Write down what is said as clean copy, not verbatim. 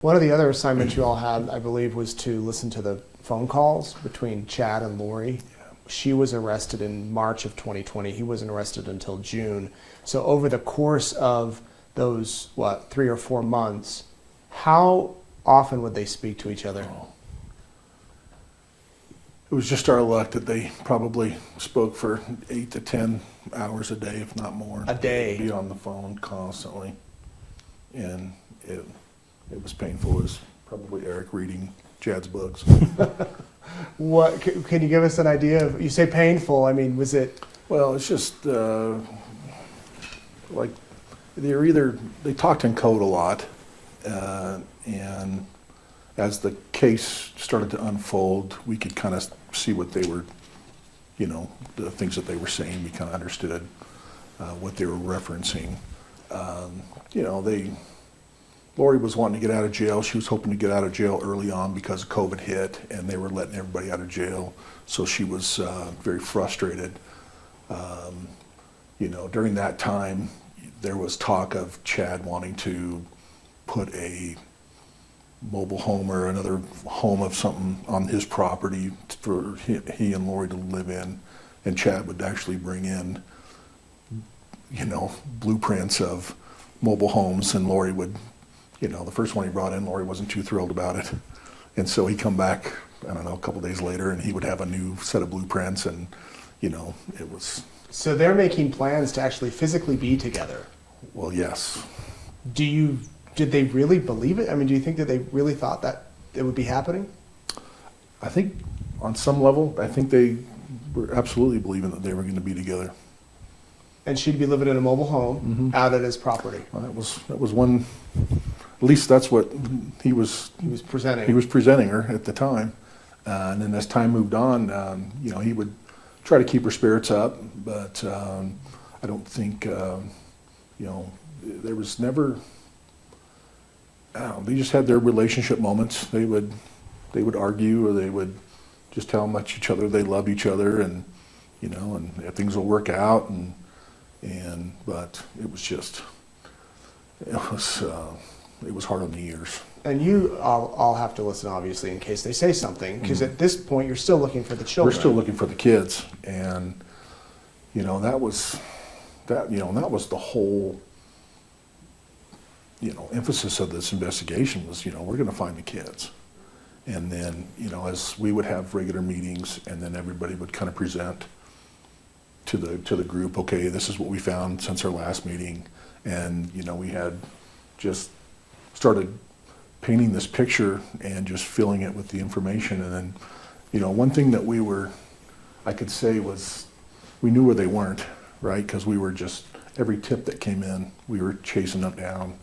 One of the other assignments you all had, I believe, was to listen to the phone calls between Chad and Lori. Yeah. She was arrested in March of 2020. He wasn't arrested until June. So over the course of those, 3 or 4 months, how often would they speak to each other? It was just our luck that they probably spoke for 8 to 10 hours a day, if not more. A day? Be on the phone constantly. And it was painful. It was probably Eric reading Chad's books. What can you give us an idea of? You say painful. I mean, was it? Well, it's just like they talked in code a lot, and as the case started to unfold, we could kind of see what they were, the things that they were saying. We kind of understood what they were referencing. Lori was wanting to get out of jail. She was hoping to get out of jail early on because COVID hit and they were letting everybody out of jail. So she was very frustrated. During that time, there was talk of Chad wanting to put a mobile home or another home of something on his property for he and Lori to live in. And Chad would actually bring in, blueprints of mobile homes, and Lori would, the first one he brought in, Lori wasn't too thrilled about it. And so he'd come back, I don't know, a couple days later, and he would have a new set of blueprints, and, it was... So they're making plans to actually physically be together? Well, yes. Did they really believe it? I mean, do you think that they really thought that it would be happening? I think on some level, I think they were absolutely believing that they were going to be together. And she'd be living in a mobile home out at his property. Well, that was one, at least that's what he was presenting. He was presenting her at the time. And then as time moved on, he would try to keep her spirits up, but I don't think, there was never, they just had their relationship moments. They would argue, or they would just tell how much each other they loved each other, and and things will work out, but it was hard on the ears. And you all have to listen, obviously, in case they say something, because at this point you're still looking for the children. We're still looking for the kids, and that was the whole emphasis of this investigation was, we're going to find the kids. And then, as we would have regular meetings, and then everybody would kind of present to the group, okay, this is what we found since our last meeting. And, we had just started painting this picture and just filling it with the information. And then, one thing that I could say was, we knew where they weren't, right? Because we were just, every tip that came in, we were chasing them down.